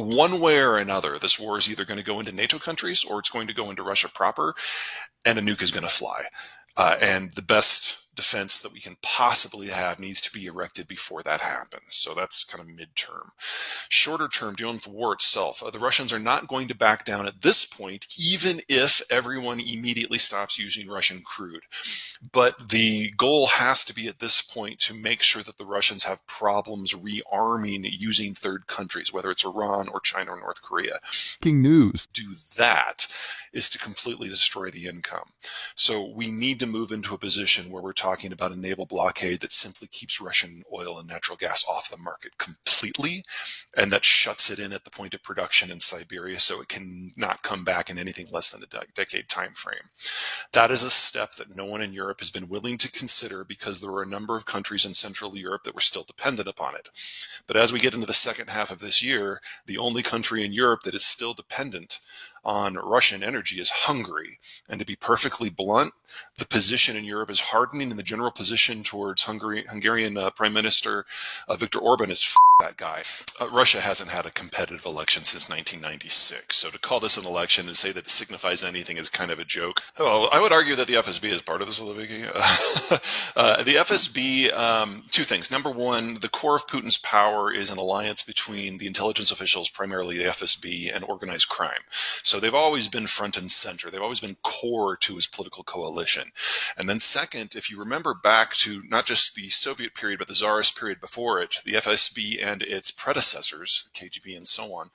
One way or another, this war is either going to go into NATO countries or it's going to go into Russia proper, and a nuke is going to fly. And the best defense that we can possibly have needs to be erected before that happens. So that's kind of midterm. Shorter term, dealing with the war itself, the Russians are not going to back down at this point, even if everyone immediately stops using Russian crude. But the goal has to be at this point to make sure that the Russians have problems rearming using third countries, whether it's Iran or China or North Korea. Breaking news. Do that is to completely destroy the income. So we need to move into a position where we're talking about a naval blockade that simply keeps Russian oil and natural gas off the market completely, and that shuts it in at the point of production in Siberia so it can not come back in anything less than a decade time frame. That is a step that no one in Europe has been willing to consider because there were a number of countries in Central Europe that were still dependent upon it. But as we get into the second half of this year, the only country in Europe that is still dependent on Russian energy is Hungary. And to be perfectly blunt, the position in Europe is hardening, and the general position towards Hungarian Prime Minister Viktor Orban is that guy. Russia hasn't had a competitive election since 1996. So to call this an election and say that it signifies anything is kind of a joke. Well, I would argue that the FSB is part of this, the FSB, two things. Number one, the core of Putin's power is an alliance between the intelligence officials, primarily the FSB, and organized crime. So they've always been front and center. They've always been core to his political coalition. And then second, if you remember back to not just the Soviet period, but the Tsarist period before it, the FSB and its predecessors, the KGB and so on,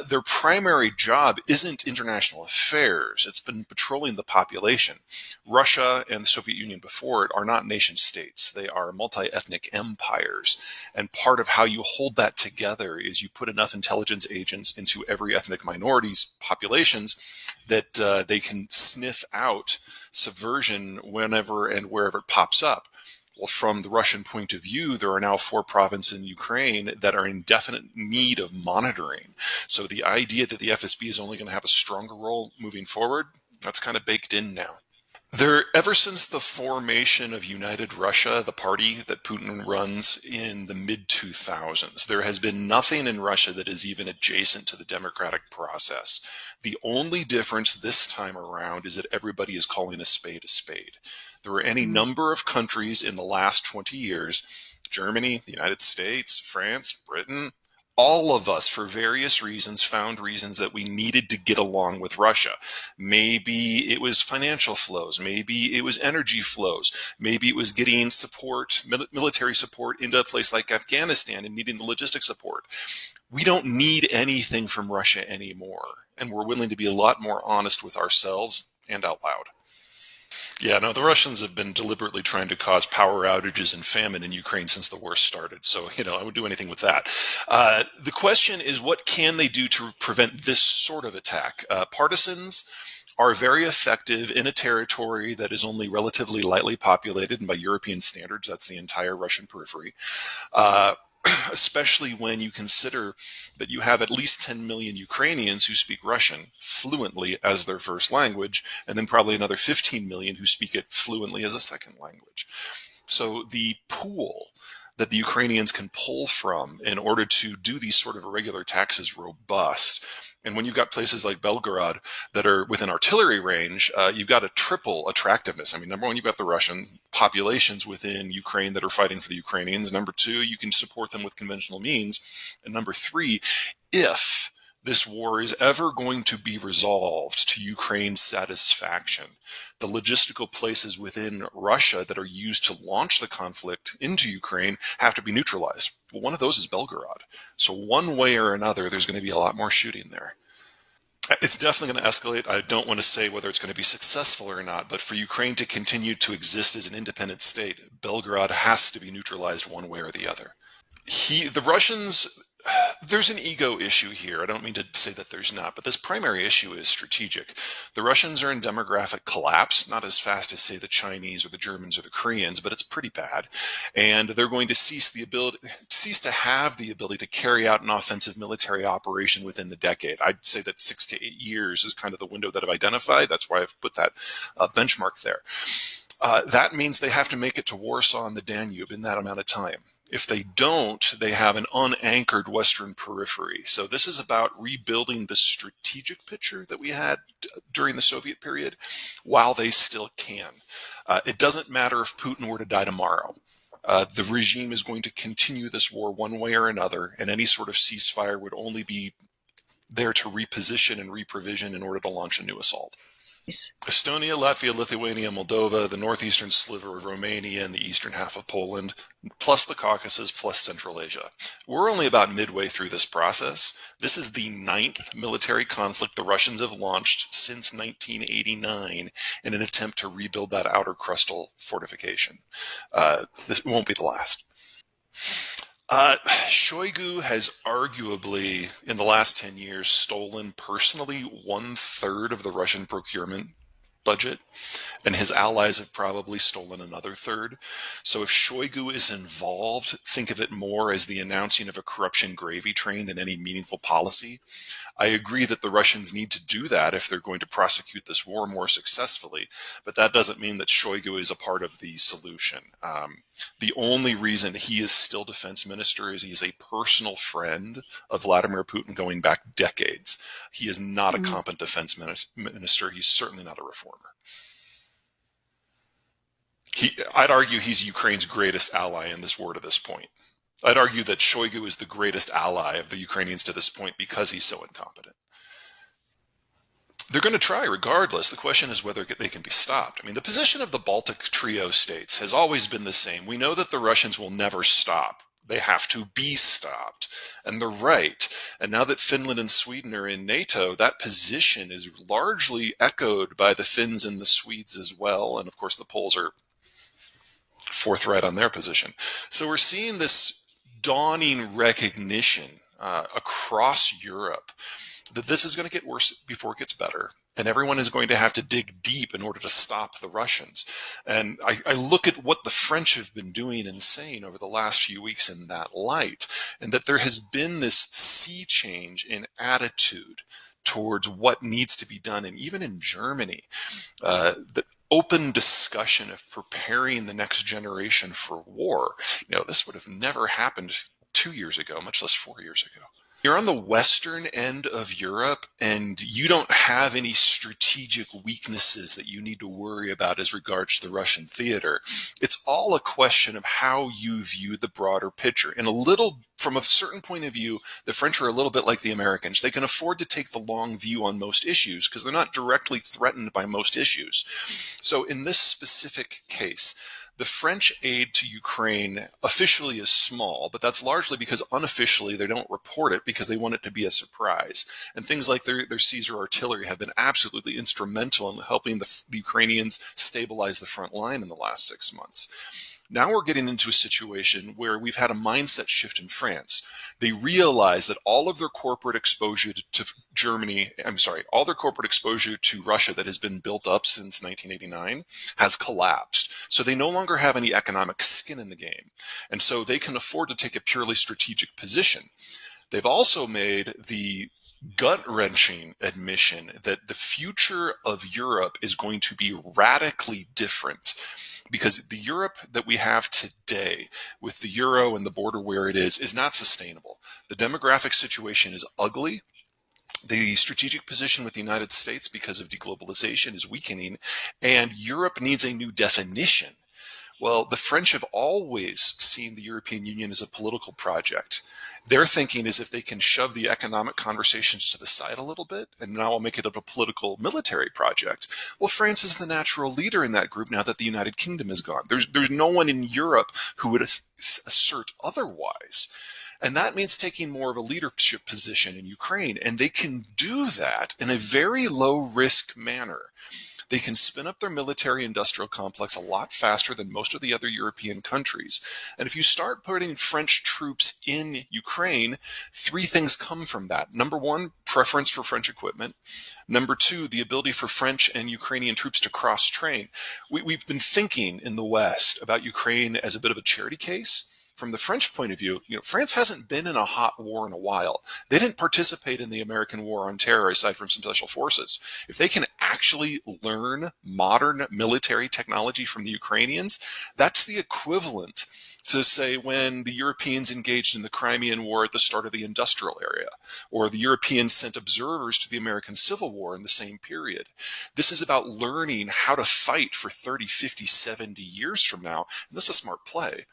their primary job isn't international affairs. It's been patrolling the population. Russia and the Soviet Union before it are not nation states. They are multi-ethnic empires. And part of how you hold that together is you put enough intelligence agents into every ethnic minority's populations that they can sniff out subversion whenever and wherever it pops up. Well, from the Russian point of view, there are now 4 provinces in Ukraine that are in definite need of monitoring. So the idea that the FSB is only going to have a stronger role moving forward, that's kind of baked in now. Ever since the formation of United Russia, the party that Putin runs in the mid-2000s, there has been nothing in Russia that is even adjacent to the democratic process. The only difference this time around is that everybody is calling a spade a spade. There were any number of countries in the last 20 years, Germany, the United States, France, Britain, all of us, for various reasons, found reasons that we needed to get along with Russia. Maybe it was financial flows. Maybe it was energy flows. Maybe it was getting support, military support into a place like Afghanistan and needing the logistic support. We don't need anything from Russia anymore, and we're willing to be a lot more honest with ourselves and out loud. Yeah, no, the Russians have been deliberately trying to cause power outages and famine in Ukraine since the war started. So, I would do anything with that. The question is, what can they do to prevent this sort of attack? Partisans are very effective in a territory that is only relatively lightly populated, and by European standards, that's the entire Russian periphery. Especially when you consider that you have at least 10 million Ukrainians who speak Russian fluently as their first language, and then probably another 15 million who speak it fluently as a second language. So the pool that the Ukrainians can pull from in order to do these sort of irregular attacks is robust. And when you've got places like Belgorod that are within artillery range, you've got a triple attractiveness. I mean, number one, you've got the Russian populations within Ukraine that are fighting for the Ukrainians. Number two, you can support them with conventional means. And number three, if this war is ever going to be resolved to Ukraine's satisfaction, the logistical places within Russia that are used to launch the conflict into Ukraine have to be neutralized. Well, one of those is Belgorod. So one way or another, there's going to be a lot more shooting there. It's definitely going to escalate. I don't want to say whether it's going to be successful or not, but for Ukraine to continue to exist as an independent state, Belgorod has to be neutralized one way or the other. The Russians, there's an ego issue here. I don't mean to say that there's not, but this primary issue is strategic. The Russians are in demographic collapse, not as fast as, say, the Chinese or the Germans or the Koreans, but it's pretty bad. And they're going to cease to have the ability to carry out an offensive military operation within the decade. I'd say that 6 to 8 years is kind of the window that I've identified. That's why I've put that benchmark there. That means they have to make it to Warsaw and the Danube in that amount of time. If they don't, they have an unanchored Western periphery. So this is about rebuilding the strategic picture that we had during the Soviet period while they still can. It doesn't matter if Putin were to die tomorrow. The regime is going to continue this war one way or another, and any sort of ceasefire would only be there to reposition and reprovision in order to launch a new assault. Estonia, Latvia, Lithuania, Moldova, the northeastern sliver of Romania, and the eastern half of Poland, plus the Caucasus, plus Central Asia. We're only about midway through this process. This is the 9th military conflict the Russians have launched since 1989 in an attempt to rebuild that outer crustal fortification. This won't be the last. Shoigu has arguably, in the last 10 years, stolen personally 1/3 of the Russian procurement budget, and his allies have probably stolen another third. So if Shoigu is involved, think of it more as the announcing of a corruption gravy train than any meaningful policy. I agree that the Russians need to do that if they're going to prosecute this war more successfully, but that doesn't mean that Shoigu is a part of the solution. The only reason he is still defense minister is he's a personal friend of Vladimir Putin going back decades. He is not a competent defense minister. He's certainly not a reformer. I'd argue he's Ukraine's greatest ally in this war to this point. I'd argue that Shoigu is the greatest ally of the Ukrainians to this point because he's so incompetent. They're going to try regardless. The question is whether they can be stopped. I mean, the position of the Baltic trio states has always been the same. We know that the Russians will never stop. They have to be stopped. And they're right. And now that Finland and Sweden are in NATO, that position is largely echoed by the Finns and the Swedes as well. And of course, the Poles are forthright on their position. So we're seeing this dawning recognition across Europe that this is going to get worse before it gets better. And everyone is going to have to dig deep in order to stop the Russians. And I look at what the French have been doing and saying over the last few weeks in that light, and that there has been this sea change in attitude towards what needs to be done. And even in Germany, the open discussion of preparing the next generation for war, this would have never happened 2 years ago, much less 4 years ago. You're on the western end of Europe, and you don't have any strategic weaknesses that you need to worry about as regards to the Russian theater. It's all a question of how you view the broader picture. And from a certain point of view, the French are a little bit like the Americans. They can afford to take the long view on most issues because they're not directly threatened by most issues. So in this specific case, the French aid to Ukraine officially is small, but that's largely because unofficially they don't report it because they want it to be a surprise. And things like their Caesar artillery have been absolutely instrumental in helping the Ukrainians stabilize the front line in the last 6 months. Now we're getting into a situation where we've had a mindset shift in France. They realize that all of their corporate exposure to all their corporate exposure to Russia that has been built up since 1989 has collapsed. So they no longer have any economic skin in the game. And so they can afford to take a purely strategic position. They've also made the gut-wrenching admission that the future of Europe is going to be radically different. Because the Europe that we have today, with the euro and the border where it is not sustainable. The demographic situation is ugly. The strategic position with the United States because of deglobalization is weakening, and Europe needs a new definition. Well, the French have always seen the European Union as a political project. Their thinking is if they can shove the economic conversations to the side a little bit, and now I'll make it a political military project. Well, France is the natural leader in that group now that the United Kingdom is gone. There's no one in Europe who would assert otherwise. And that means taking more of a leadership position in Ukraine. And they can do that in a very low-risk manner. They can spin up their military-industrial complex a lot faster than most of the other European countries. And if you start putting French troops in Ukraine, 3 things come from that. Number 1, preference for French equipment. Number 2, the ability for French and Ukrainian troops to cross-train. We've been thinking in the West about Ukraine as a bit of a charity case. from the French point of view, France hasn't been in a hot war in a while. They didn't participate in the American war on terror aside from some special forces. If they can actually learn modern military technology from the Ukrainians, that's the equivalent to, say, when the Europeans engaged in the Crimean War at the start of the industrial era, or the Europeans sent observers to the American Civil War in the same period. This is about learning how to fight for 30, 50, 70 years from now. And this is a smart play.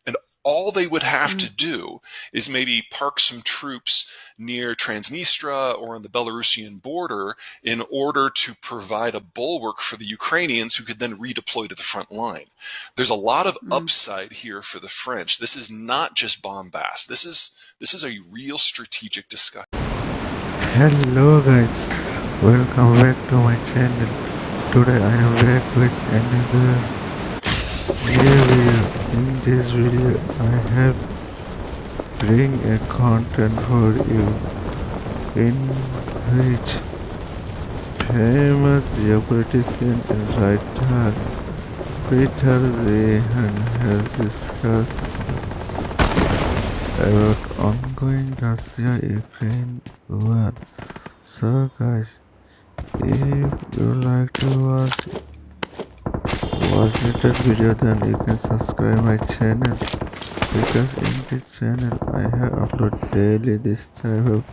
And all they would have to do is maybe park some troops near Transnistria or on the Belarusian border in order to provide a bulwark for the Ukrainians who could then redeploy to the front line. There's a lot of upside here for the French. This is not just bombast. This is a real strategic discussion. Hello guys, welcome back to my channel. Today I am back with another video. In this video I have bring a content for you in which famous geopolitician and writer Peter Zeihan has discussed about ongoing Russia-Ukraine war. So guys, if you like to watch latest video, then you can subscribe my channel, because in this channel I have upload daily this type of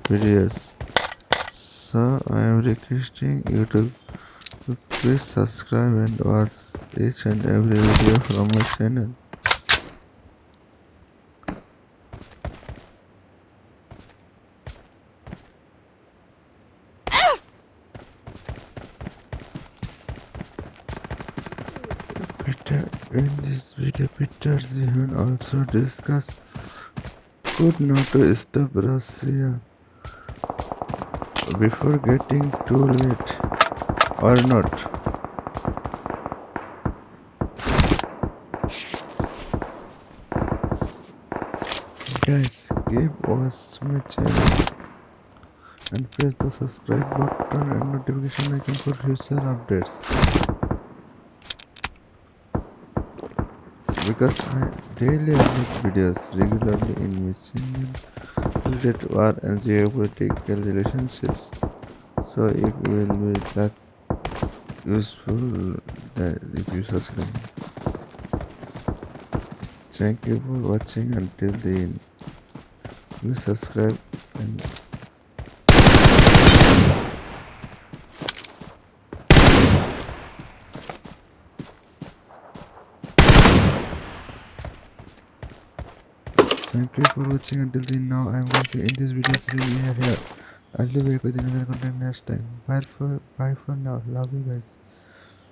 videos. So I am requesting you to please subscribe and watch each and every video from my channel. In this video, Peter Zeihan also discussed could NATO stop Russia before getting too late or not. Guys, keep watching my channel and press the subscribe button and notification icon for future updates, because I daily upload videos regularly in mission related war and geopolitical relationships, so it will be that useful that if you subscribe. Thank you for watching until the end. Please subscribe and thank you for watching until the end. Now I am going to end this video for here. I'll be back with another content next time. Bye for now. Love you guys.